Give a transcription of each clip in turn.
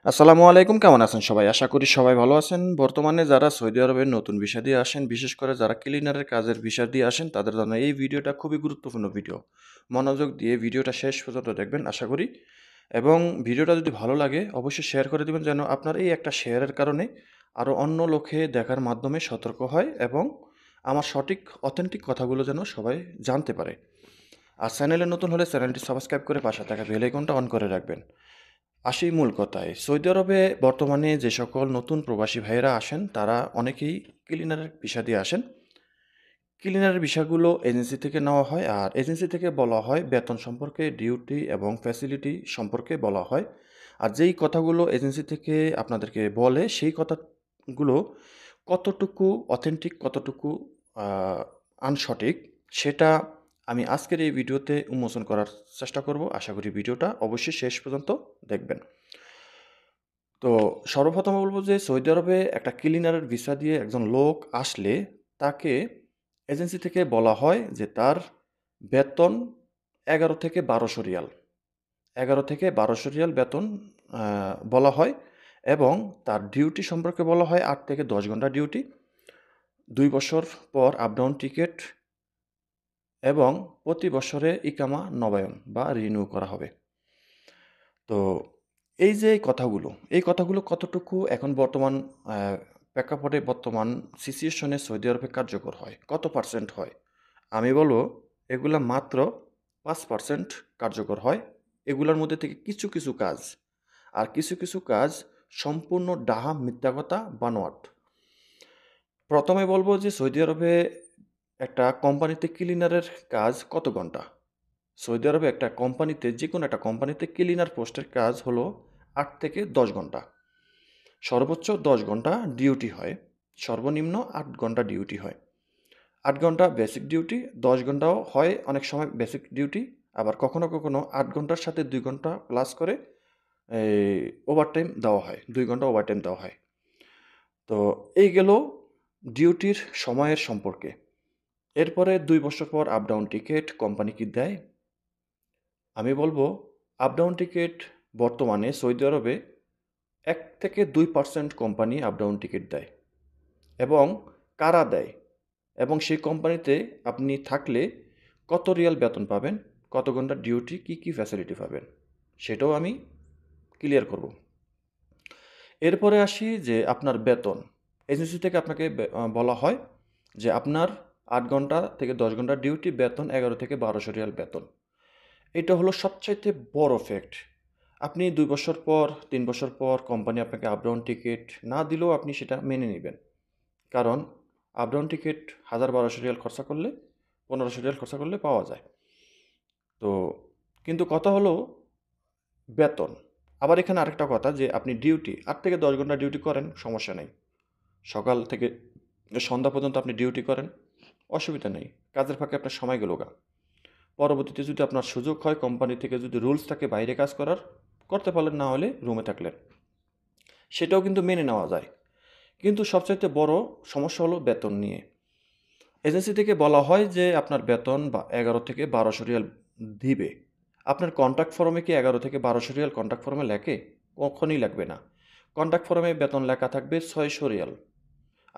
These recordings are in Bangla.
আসসালামু আলাইকুম, কেমন আছেন সবাই? আশা করি সবাই ভালো আছেন। বর্তমানে যারা সৌদি আরবের নতুন ভিসা দিয়ে আসেন, বিশেষ করে যারা ক্লিনারের কাজের ভিসা দিয়ে আসেন, তাদের জন্য এই ভিডিওটা খুবই গুরুত্বপূর্ণ ভিডিও। মনোযোগ দিয়ে ভিডিওটা শেষ পর্যন্ত দেখবেন আশা করি। এবং ভিডিওটা যদি ভালো লাগে অবশ্যই শেয়ার করে দিবেন যেন আপনার এই একটা শেয়ারের কারণে আরও অন্য লোকে দেখার মাধ্যমে সতর্ক হয় এবং আমার সঠিক অথেন্টিক কথাগুলো যেন সবাই জানতে পারে। আর চ্যানেলে নতুন হলে চ্যানেলটি সাবস্ক্রাইব করে পাশে থাকা বেল আইকনটা অন করে রাখবেন। আসি মূল কথায়। সৌদি আরবে বর্তমানে যে সকল নতুন প্রবাসী ভাইয়েরা আসেন, তারা অনেকেই ক্লিনারের ভিসা দিয়ে আসেন। ক্লিনারের ভিসাগুলো এজেন্সি থেকে নেওয়া হয়, আর এজেন্সি থেকে বলা হয় বেতন সম্পর্কে, ডিউটি এবং ফ্যাসিলিটি সম্পর্কে বলা হয়। আর যেই কথাগুলো এজেন্সি থেকে আপনাদেরকে বলে, সেই কথাগুলো কতটুকু অথেন্টিক, কতটুকু আ আনসঠিক, সেটা আমি আজকের এই ভিডিওতে উন্মোচন করার চেষ্টা করব। আশা করি ভিডিওটা অবশ্যই শেষ পর্যন্ত দেখবেন। তো সর্বপ্রথম বলব যে সৌদি আরবে একটা ক্লিনারের ভিসা দিয়ে একজন লোক আসলে তাকে এজেন্সি থেকে বলা হয় যে তার বেতন ১১ থেকে ১২০০ রিয়াল। ১১ থেকে ১২০০ রিয়াল বেতন বলা হয় এবং তার ডিউটি সম্পর্কে বলা হয় ৮ থেকে ১০ ঘন্টা ডিউটি, ২ বছর পর আপ ডাউন টিকেট এবং প্রতি বছরে ইকামা নবায়ন বা রিনিউ করা হবে। তো এই যে এই কথাগুলো কতটুকু এখন বর্তমান আ প্রেক্ষাপটে বর্তমান সিচুয়েশনে সৌদি আরবে কার্যকর হয়? কত পার্সেন্ট হয়? আমি বলব এগুলা মাত্র ৫% কার্যকর হয়। এগুলার মধ্যে থেকে কিছু কাজ। আর কিছু কাজ সম্পূর্ণ ডাহা, মিথ্যা কথা, বানোয়াট। ১ম এ বলব যে সৌদি আরবে একটা কোম্পানিতে ক্লিনারের কাজ কত ঘন্টা? সৌদি আরবে একটা কোম্পানিতে যেকোনো একটা কোম্পানিতে ক্লিনার পোস্টের কাজ হলো ৮ থেকে ১০ ঘন্টা। সর্বোচ্চ ১০ ঘন্টা ডিউটি হয়। সর্বনিম্ন ৮ ঘন্টা ডিউটি হয়। ৮ ঘন্টা বেসিক ডিউটি, ১০ ঘন্টাও হয় অনেক সময় বেসিক ডিউটি। আবার কখনো ৮ ঘন্টার সাথে ২ ঘন্টা প্লাস করে এই ওভারটাইম দেওয়া হয়। ২ ঘন্টা ওভারটাইম দেওয়া হয়। তো এই গেল ডিউটির সময়ের সম্পর্কে। এরপরে ২ বছর পর আপ ডাউন টিকেট কোম্পানি কি দেয়? আমি বলব আপ ডাউন টিকেট বর্তমানে সৌদি আরবে ১ থেকে ২% কোম্পানি আপ ডাউন টিকেট দেয় এবং কারা দেয় এবং সেই কোম্পানিতে আপনি থাকলে কত রিয়াল বেতন পাবেন, কত ঘন্টা ডিউটি, কী ফ্যাসিলিটি পাবেন, সেটাও আমি ক্লিয়ার করব। এরপরে আসি যে আপনার বেতন। এজেন্সি থেকে আপনাকে বলা হয় যে আপনার ৮ ঘন্টা থেকে ১০ ঘন্টা ডিউটি, বেতন ১১ থেকে ১২০০ রিয়াল বেতন। এটা হলো সবচাইতে বড় ফ্যাক্ট। আপনি ২ বছর পর, ৩ বছর পর কোম্পানি আপনাকে আপ ডাউন টিকেট না দিলেও আপনি সেটা মেনে নিবেন। কারণ আপ ডাউন টিকেট ১,০০০-১,২০০ রিয়াল খরচা করলে, ১৫০০ রিয়াল খরচা করলে পাওয়া যায়। তো কিন্তু কথা হলো বেতন। আবার এখানে আরেকটা কথা যে আপনি ডিউটি ৮ থেকে ১০ ঘন্টা ডিউটি করেন, সমস্যা নেই। সকাল থেকে সন্ধ্যা পর্যন্ত আপনি ডিউটি করেন, অসুবিধা নেই। কাজের ফাঁকে আপনার সময় গেল গা। পরবর্তীতে যদি আপনার সুযোগ হয় কোম্পানি থেকে যদি রুলস থাকে বাইরে কাজ করার, করতে পারলেন, না হলে রুমে থাকলেন। সেটাও কিন্তু মেনে নেওয়া যায়। কিন্তু সবচাইতে বড় সমস্যা হলো বেতন নিয়ে। এজেন্সি থেকে বলা হয় যে আপনার বেতন ১১ থেকে ১২০০ রিয়াল দিবে। আপনার কন্ট্রাক্ট ফর্মে কি ১১ থেকে ১২০০ রিয়াল কন্ট্রাক্ট ফর্মে লেখে? কখনোই লাগবে না। কন্ট্রাক্ট ফর্মে বেতন লেখা থাকবে ৬০০ রিয়াল।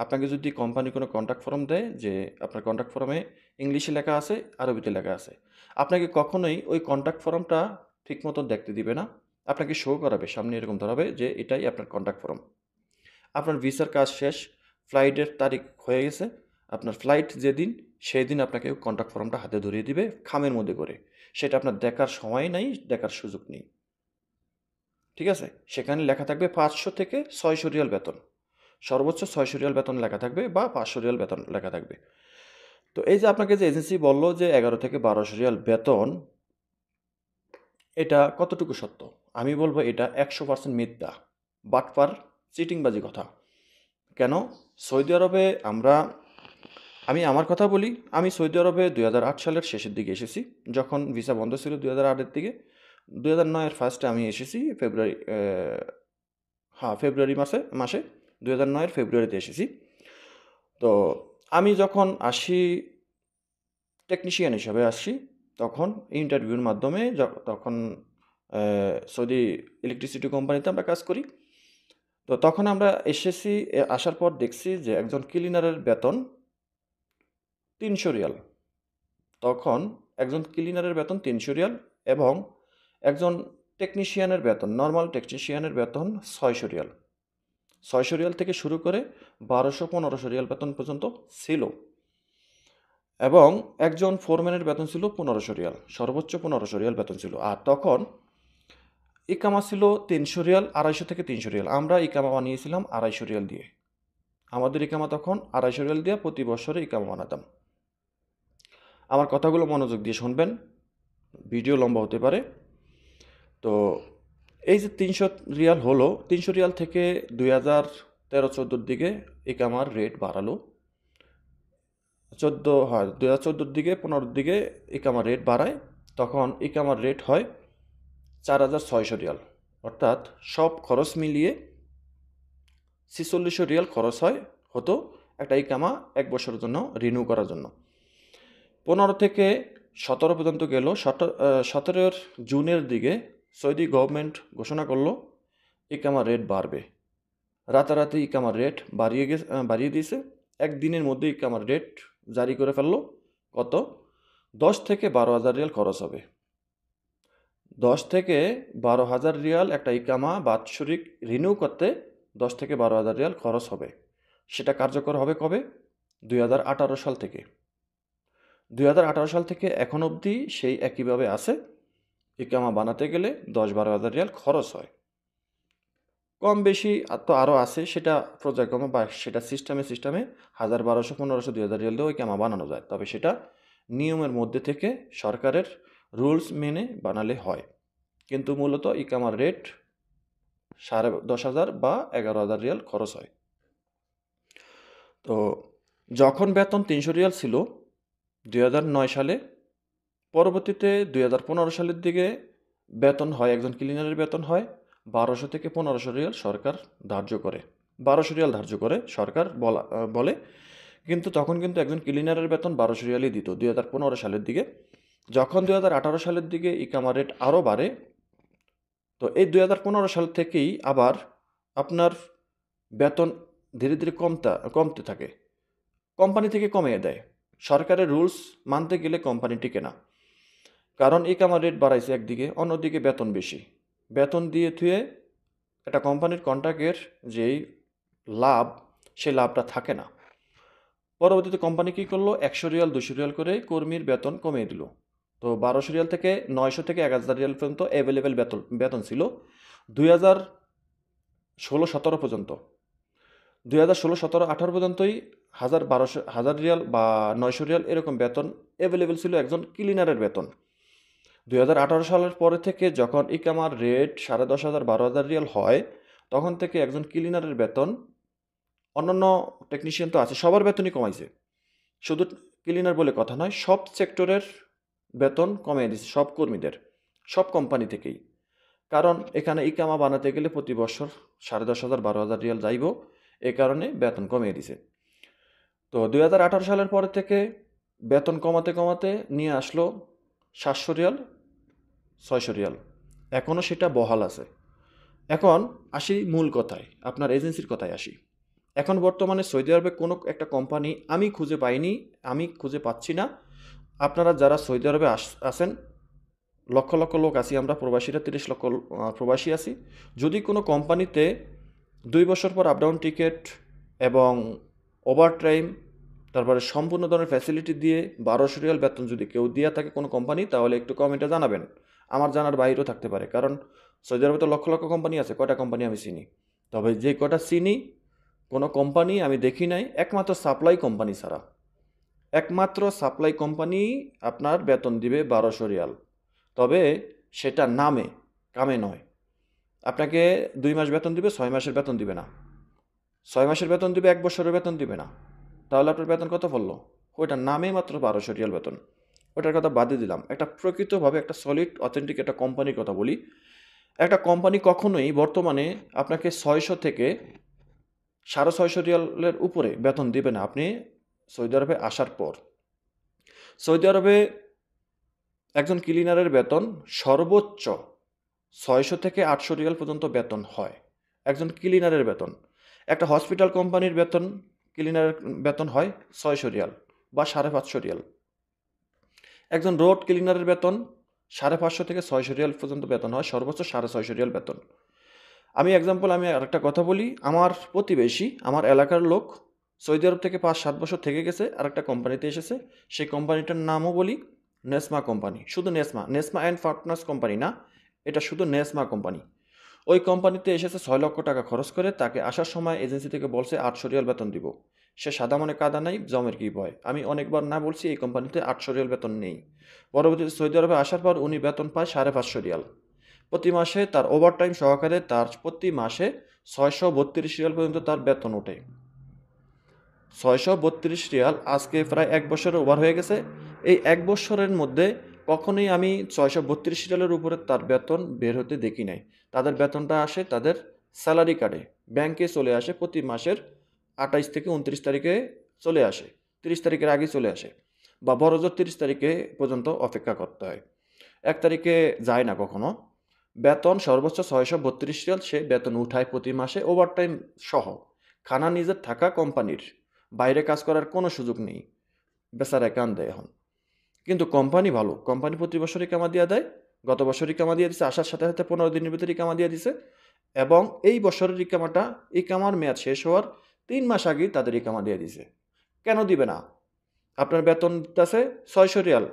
আপনাকে যদি কোম্পানি কোনো কন্ট্রাক্ট ফর্ম দেয় যে আপনার কন্ট্রাক্ট ফর্মে ইংলিশে লেখা আছে, আরবিতে লেখা আছে। আপনাকে কখনোই ওই কন্ট্রাক্ট ফর্মটা ঠিকমতো দেখতে দিবে না। আপনাকে শো করাবে, সামনে এরকম ধরাবে যে এটাই আপনার কন্ট্রাক্ট ফর্ম। আপনার ভিসার কাজ শেষ, ফ্লাইটের তারিখ হয়ে গেছে। আপনার ফ্লাইট যেদিন, সেদিন আপনাকে কন্ট্রাক্ট ফর্মটা হাতে ধরিয়ে দিবে খামের মধ্যে করে। সেটা আপনার দেখার সময় নাই, দেখার সুযোগ নেই। ঠিক আছে? সেখানে লেখা থাকবে ৫০০ থেকে ৬০০ রিয়াল বেতন। সর্বোচ্চ ৬০০ রিয়াল বেতন লেখা থাকবে বা ৫০০ রিয়াল বেতন লেখা থাকবে। তো এই যে আপনাকে যে এজেন্সি বলল যে ১১ থেকে ১২০০ রিয়াল বেতন, এটা কতটুকু সত্য? আমি বলব এটা ১০০% মিথ্যা। বাটপার, চিটিংবাজি কথা। কেন? সৌদি আরবে আমি আমার কথা বলি, আমি সৌদি আরবে ২০০৮ সালের শেষের দিকে এসেছি। যখন ভিসা বন্ধ ছিল ২০০৮ এর দিকে। ২০০৯ এর ফার্স্টে আমি এসেছি ফেব্রুয়ারি মাসে ২০০৯ এর ফেব্রুয়ারিতে এসেছি। তো আমি যখন আসি, টেকনিশিয়ান হিসাবে আসছি, তখন ইন্টারভিউর মাধ্যমে তখন সৌদি ইলেকট্রিসিটি কোম্পানিতে আমরা কাজ করি। তো তখন আমরা এসেছি, আসার পর দেখছি যে একজন ক্লিনারের বেতন ৩০০ রিয়াল। তখন একজন ক্লিনারের বেতন ৩০০ রিয়াল এবং একজন টেকনিশিয়ানের বেতন, নরমাল টেকনিশিয়ানের বেতন ৬০০ রিয়াল। ৬০০ রিয়াল থেকে শুরু করে ১২০০-১৫০০ রিয়াল বেতন পর্যন্ত ছিল এবং একজন ফোরম্যানের বেতন ছিল ১৫০০ রিয়াল, সর্বোচ্চ ১৫০০ রিয়াল বেতন ছিল। আর তখন ইকামা ছিল ৩০০ রিয়াল, ২৫০ থেকে ৩০০ রিয়াল। আমরা ইকামা বানিয়েছিলাম ২৫০ রিয়াল দিয়ে। আমাদের ইকামা তখন ২৫০ রিয়াল দিয়ে প্রতি বছরে ইকামা বানাতাম। আমার কথাগুলো মনোযোগ দিয়ে শুনবেন, ভিডিও লম্বা হতে পারে। তো এই যে ৩০০ রিয়াল হলো, ৩০০ রিয়াল থেকে ২০১৩-১৪ দিকে ইকামার রেট বাড়ালো। ২০১৪ দিকে ১৫ দিকে ইকামার রেট বাড়ায়। তখন ইকামার রেট হয় ৪৬০০ রিয়াল, অর্থাৎ সব খরচ মিলিয়ে ৪৬০০ রিয়াল খরচ হতো একটা ইকামা ১ বছরের জন্য রিনিউ করার জন্য। ১৫ থেকে ১৭ পর্যন্ত গেল। ১৭ জুনের দিকে সৌদি গভর্নমেন্ট ঘোষণা করলো ইকামা রেট বাড়বে। রাতারাতি ইকামার রেট বাড়িয়ে দিয়েছে। একদিনের মধ্যে ইকামার রেট জারি করে ফেললো। কত? ১০ থেকে ১২,০০০ রিয়াল খরচ হবে। ১০ থেকে ১২,০০০ রিয়াল একটা ইকামা বাৎসরিক রিনিউ করতে ১০ থেকে ১২,০০০ রিয়াল খরচ হবে। সেটা কার্যকর হবে কবে? ২০১৮ সাল থেকে। ২০১৮ সাল থেকে এখন অবধি সেই একইভাবে আছে। ইকামা বানাতে গেলে ১০-১২,০০০ রিয়াল খরচ হয়। কম বেশি তো আরও আছে, সেটা পর্যায়ক্রমে বা সেটা সিস্টেমে ১,০০০, ১,২০০, ১৫০০, ২,০০০ রিয়াল দিয়েও ইকামা বানানো যায়। তবে সেটা নিয়মের মধ্যে থেকে সরকারের রুলস মেনে বানালে হয়। কিন্তু মূলত ইকামার রেট ১০,৫০০ বা ১১,০০০ রিয়াল খরচ হয়। তো যখন বেতন ৩০০ রিয়াল ছিল ২০০৯ সালে, পরবর্তীতে ২০১৫ সালের দিকে বেতন হয়, একজন ক্লিনারের বেতন হয় ১২০০ থেকে ১৫০০ রিয়াল সরকার ধার্য করে। ১২০০ রিয়াল ধার্য করে সরকার বলে, কিন্তু তখন কিন্তু একজন ক্লিনারের বেতন ১২০০ রিয়ালই দিত ২০১৫ সালের দিকে। যখন ২০১৮ সালের দিকে ইকামা রেট আরও বাড়ে, তো এই ২০১৫ সাল থেকেই আবার আপনার বেতন ধীরে ধীরে কমতে থাকে। কোম্পানি থেকে কমিয়ে দেয়। সরকারের রুলস মানতে গেলে কোম্পানি টিকে না। কারণ ইকামা রেট বাড়াইছে একদিকে, অন্যদিকে বেতন বেশি। বেতন দিয়ে থুয়ে একটা কোম্পানির কন্ট্রাক্টের যেই লাভ, সেই লাভটা থাকে না। পরবর্তীতে কোম্পানি কী করলো? ১০০ রিয়াল ২০০ রিয়াল করে কর্মীর বেতন কমিয়ে দিল। তো ১২০০ রিয়াল থেকে ৯০০ থেকে ১,০০০ রিয়াল পর্যন্ত অ্যাভেলেবেল বেতন ছিল ২০১৬-১৭ পর্যন্ত। ২০১৬-১৭-১৮ পর্যন্তই ১,০০০ রিয়াল বা ৯০০ রিয়াল এরকম বেতন অ্যাভেলেবেল ছিল একজন ক্লিনারের বেতন। ২০১৮ সালের পরে থেকে যখন ইকামার রেট ১০,৫০০, ১২,০০০ রিয়াল হয়, তখন থেকে একজন ক্লিনারের বেতন, অন্যান্য টেকনিশিয়ান তো আছে, সবার বেতনই কমাইছে। শুধু ক্লিনার বলে কথা নয়, সব সেক্টরের বেতন কমিয়ে দিচ্ছে, সব কর্মীদের, সব কোম্পানি থেকেই। কারণ এখানে ইকামা বানাতে গেলে প্রতি বছর ১০,৫০, ১২,০০০ রিয়াল যাইব, এ কারণে বেতন কমিয়ে দিছে। তো ২০১৮ সালের পরে থেকে বেতন কমাতে কমাতে নিয়ে আসলো ৭০০ রিয়াল, ৬০০ রিয়াল। এখনও সেটা বহাল আছে। এখন আসি মূল কথায়, আপনার এজেন্সির কথায় আসি। এখন বর্তমানে সৌদি আরবে কোনো একটা কোম্পানি আমি খুঁজে পাইনি, আমি খুঁজে পাচ্ছি না। আপনারা যারা সৌদি আরবে আছেন, লক্ষ লক্ষ লোক আছি আমরা, প্রবাসীরা ৩০ লক্ষ প্রবাসী আছি। যদি কোনো কোম্পানিতে ২ বছর পর আপডাউন টিকিট এবং ওভারটাইম, তারপরে সম্পূর্ণ ধরনের ফ্যাসিলিটি দিয়ে ১২০০ রিয়াল বেতন যদি কেউ দিয়ে থাকে কোনো কোম্পানি, তাহলে একটু কমেন্টে জানাবেন। আমার জানার বাইরেও থাকতে পারে, কারণ সৌদি আরবে তো লক্ষ লক্ষ কোম্পানি আছে, কয়টা কোম্পানি আমি চিনি। তবে যে কটা চিনি, কোনো কোম্পানি আমি দেখি নাই একমাত্র সাপ্লাই কোম্পানি ছাড়া। একমাত্র সাপ্লাই কোম্পানি আপনার বেতন দিবে ১২০০ রিয়াল। তবে সেটা নামে, কামে নয়। আপনাকে ২ মাস বেতন দিবে, ৬ মাসের বেতন দিবে না। ৬ মাসের বেতন দিবে, ১ বছরের বেতন দিবে না। তাহলে আপনার বেতন কত পড়লো? ওইটার নামে মাত্র ১২০০ রিয়াল বেতন। ওটার কথা বাদে দিলাম। একটা প্রকৃতভাবে একটা সলিড অথেন্টিক একটা কোম্পানির কথা বলি। একটা কোম্পানি কখনোই বর্তমানে আপনাকে ৬০০ থেকে ৬৫০ রিয়ালের উপরে বেতন দিবে না আপনি সৌদি আরবে আসার পর। সৌদি আরবে একজন ক্লিনারের বেতন সর্বোচ্চ 600 থেকে 800 রিয়াল পর্যন্ত বেতন হয় একজন ক্লিনারের বেতন। একটা হসপিটাল কোম্পানির বেতন, ক্লিনারের বেতন হয় 600 রিয়াল বা 550 রিয়াল। একজন রোড ক্লিনারের বেতন 550 থেকে 600 রিয়াল পর্যন্ত বেতন হয়, সর্বোচ্চ 650 রিয়াল বেতন। আমি আরেকটা কথা বলি, আমার প্রতিবেশী, আমার এলাকার লোক সৌদি আরব থেকে 5-7 বছর থেকে গেছে, আরেকটা কোম্পানিতে এসেছে। সেই কোম্পানিটার নামও বলি নেসমা কোম্পানি, শুধু নেসমা, নেসমা অ্যান্ড পার্টনার্স কোম্পানি না, এটা শুধু নেসমা কোম্পানি। ওই কোম্পানিতে এসেছে 6 লক্ষ টাকা খরচ করে। তাকে আসার সময় এজেন্সি থেকে বলছে 800 রিয়াল বেতন দিব। সে সাদা মনে কাদা নাই, জমের কি ভয়। আমি অনেকবার না বলছি এই কোম্পানিতে 800 রিয়াল বেতন নেই। পরবর্তীতে সৌদি আরবে আসার পর উনি বেতন পায় 550 রিয়াল। প্রতি মাসে তার ওভারটাইম সহকারে তার প্রতি মাসে 632 রিয়াল পর্যন্ত তার বেতন ওঠে। 632 রিয়াল আজকে প্রায় 1 বছরের ওভার হয়ে গেছে। এই 1 বছরের মধ্যে কখনোই আমি 632 রিয়ালের উপরে তার বেতন বের হতে দেখি নাই। তাদের বেতনটা আসে তাদের স্যালারি কার্ডে, ব্যাংকে চলে আসে প্রতি মাসের 28 থেকে 29 তারিখে চলে আসে। 30 তারিখের আগে চলে আসে, বা বড়জোর 30 তারিখে পর্যন্ত অপেক্ষা করতে হয়। 1 তারিখে যায় না কখনো। বেতন সর্বোচ্চ 632 রিয়াল সে বেতন উঠায় প্রতি মাসে, ওভারটাইম সহ। খানা নিজের থাকা কোম্পানির, বাইরে কাজ করার কোনো সুযোগ নেই। বেচারা কান্দে এখন। কিন্তু কোম্পানি ভালো, কোম্পানি প্রতি বছরই কামা দিয়ে দেয়। গত বছরই কামা দিয়ে দিছে, আসার সাথে সাথে 15 দিনের ভিতরেই কামা দিয়ে দিছে। এবং এই বছরের ইকামার মেয়াদ শেষ হওয়ার 3 মাস আগেই তাদের ইকামা দিয়ে দিছে। কেন দিবে না? আপনার বেতন দিতেছে 600 রিয়াল,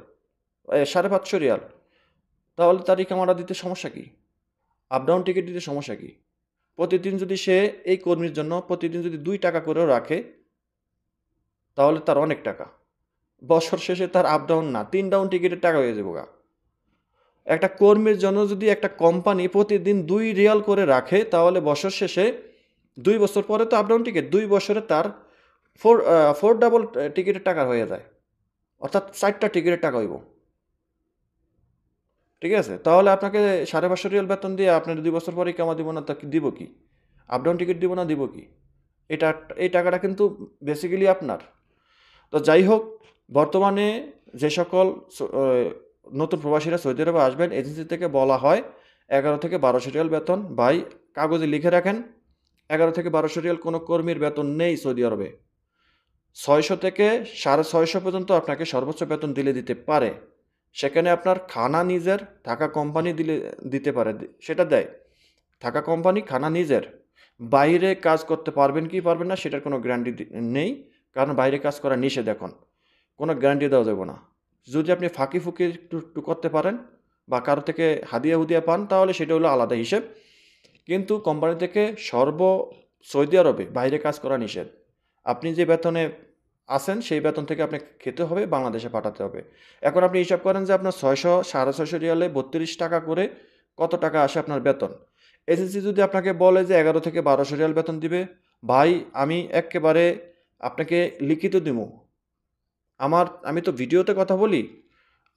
550 রিয়াল, তাহলে তার ইকামাটা দিতে সমস্যা কি? আপ ডাউন টিকিট দিতে সমস্যা কি? প্রতিদিন যদি সে এই কর্মীর জন্য প্রতিদিন যদি 2 টাকা করেও রাখে, তাহলে তার অনেক টাকা। বছর শেষে তার আপ ডাউন না, 3 ডাউন টিকিটের টাকা হয়ে যাবো গা। একটা কর্মীর জন্য যদি একটা কোম্পানি প্রতিদিন 2 রিয়াল করে রাখে, তাহলে বছর শেষে 2 বছর পরে তো আপ ডাউন টিকিট, 2 বছরে তার 4 ডাবল টিকিটের টাকা হয়ে যায়। অর্থাৎ 4টা টিকিটের টাকা হইব। ঠিক আছে? তাহলে আপনাকে 550 রিয়াল বেতন দিয়ে আপনার 2 বছর পরে ইকামা দিব না, তা দিব কি? আপ ডাউন টিকিট দিব না, দিব কি? এটা, এই টাকাটা কিন্তু বেসিক্যালি আপনার। তো যাই হোক, বর্তমানে যে সকল নতুন প্রবাসীরা সৌদি আরবে আসবেন, এজেন্সি থেকে বলা হয় 11 থেকে 1200 রিয়াল বেতন। ভাই, কাগজে লিখে রাখেন, 11 থেকে 1200 রিয়াল কোনো কর্মীর বেতন নেই সৌদি আরবে। 600 থেকে 650 পর্যন্ত আপনাকে সর্বোচ্চ বেতন দিতে পারে। সেখানে আপনার খানা নিজের, থাকা কোম্পানি দিতে পারে, সেটা দেয়। থাকা কোম্পানি, খানা নিজের। বাইরে কাজ করতে পারবেন কি পারবেন না সেটার কোনো গ্যারান্টি নেই, কারণ বাইরে কাজ করা নিষেধ এখন। কোনো গ্যারান্টি দেওয়া যাবে না। যদি আপনি ফাঁকি ফুঁকি একটু করতে পারেন বা কারো থেকে হাদিয়া পান, তাহলে সেটা হলো আলাদা হিসেব। কিন্তু কোম্পানি থেকে সৌদি আরবে বাইরে কাজ করা নিষেধ। আপনি যে বেতনে আছেন সেই বেতন থেকে আপনাকে খেতে হবে, বাংলাদেশে পাঠাতে হবে। এখন আপনি হিসাব করেন যে আপনার 600, 650 রিয়ালে 32 টাকা করে কত টাকা আসে আপনার বেতন। এজেন্সি যদি আপনাকে বলে যে 11 থেকে 1200 রিয়াল বেতন দিবে, ভাই আমি একেবারে আপনাকে লিখিত দিমু। আমি তো ভিডিওতে কথা বলি,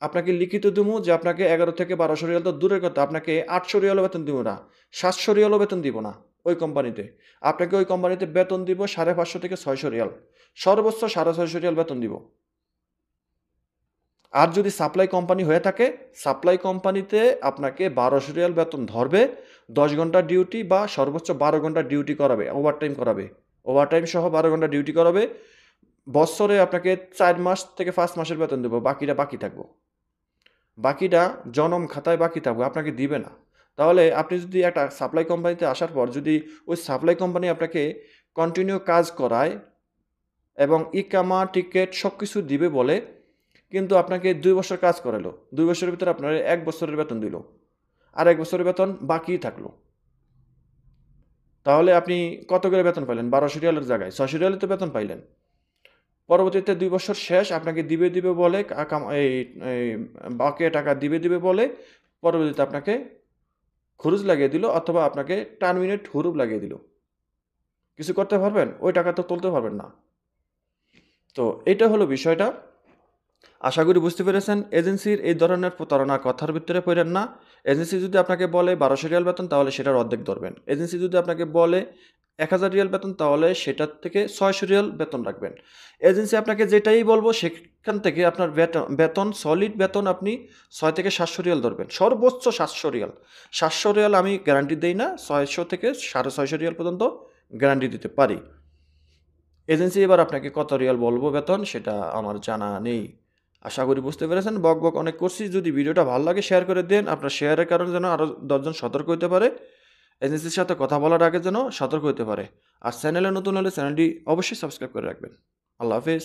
আপনাকে লিখিত দিমু যে আপনাকে 11 থেকে 1200 রিয়াল তো দূরের কথা, আপনাকে 800 রিয়ালও বেতন দিব না, 700 রিয়ালও বেতন দিব না ওই কোম্পানিতে। আপনাকে ওই কোম্পানিতে বেতন দিব 550 থেকে 600 রিয়াল, সর্বোচ্চ 650 রিয়াল বেতন দিব। আর যদি সাপ্লাই কোম্পানি হয়ে থাকে, সাপ্লাই কোম্পানিতে আপনাকে 1200 রিয়াল বেতন ধরবে, 10 ঘন্টা ডিউটি বা সর্বোচ্চ 12 ঘন্টা ডিউটি করাবে, ওভারটাইম করাবে, ওভারটাইম সহ 12 ঘন্টা ডিউটি করাবে। বছরে আপনাকে 4 মাস থেকে 5 মাসের বেতন দেবো, বাকিটা বাকি থাকবো, বাকিটা জনম খাতায় বাকি থাকবে, আপনাকে দিবে না। তাহলে আপনি যদি একটা সাপ্লাই কোম্পানিতে আসার পর যদি ওই সাপ্লাই কোম্পানি আপনাকে কন্টিনিউ কাজ করায় এবং ইকামা, টিকিট সব কিছু দিবে বলে, কিন্তু আপনাকে 2 বছর কাজ করালো, 2 বছরের ভিতরে আপনার 1 বছরের বেতন দিল, আর 1 বছরের বেতন বাকি থাকলো, তাহলে আপনি কত করে বেতন পাইলেন? 1200 রিয়ালের জায়গায় 600 রিয়ালে তো বেতন পাইলেন। পরবর্তীতে 2 বছর শেষ, আপনাকে দিবে বলে, এই বাকি টাকা দিবে বলে, পরবর্তীতে আপনাকে খরচ লাগিয়ে দিল, অথবা আপনাকে টার্মিনেট হুরুপ লাগিয়ে দিল। কিছু করতে পারবেন? ওই টাকা তো তুলতে পারবেন না। তো এটা হলো বিষয়টা। আশা করি বুঝতে পেরেছেন। এজেন্সির এই ধরনের প্রতারণা কথার ভিতরে পড়েন না। এজেন্সি যদি আপনাকে বলে 1200 রিয়াল বেতন, তাহলে সেটার অর্ধেক ধরবেন। এজেন্সি যদি আপনাকে বলে 1000 রিয়াল বেতন, তাহলে সেটার থেকে 600 রিয়াল বেতন রাখবেন। এজেন্সি আপনাকে যেটাই বলবো সেখান থেকে আপনার বেতন সলিড বেতন আপনি 6 থেকে 700 রিয়াল ধরবেন, সর্বোচ্চ 700 রিয়াল। 700 রিয়াল আমি গ্যারান্টি দেই না, 600 থেকে 650 রিয়াল পর্যন্ত গ্যারান্টি দিতে পারি। এজেন্সি এবার আপনাকে কত রিয়াল বলবো বেতন সেটা আমার জানা নেই। আশা করি বুঝতে পেরেছেন, বক অনেক করছি। যদি ভিডিওটা ভালো লাগে শেয়ার করে দেন, আপনার শেয়ারের কারণে যেন আরও 10 জন সতর্ক হতে পারে, এজেন্সির সাথে কথা বলার আগে যেন সতর্ক হতে পারে। আর চ্যানেলে নতুন হলে চ্যানেলটি অবশ্যই সাবস্ক্রাইব করে রাখবেন। আল্লাহ হাফেজ।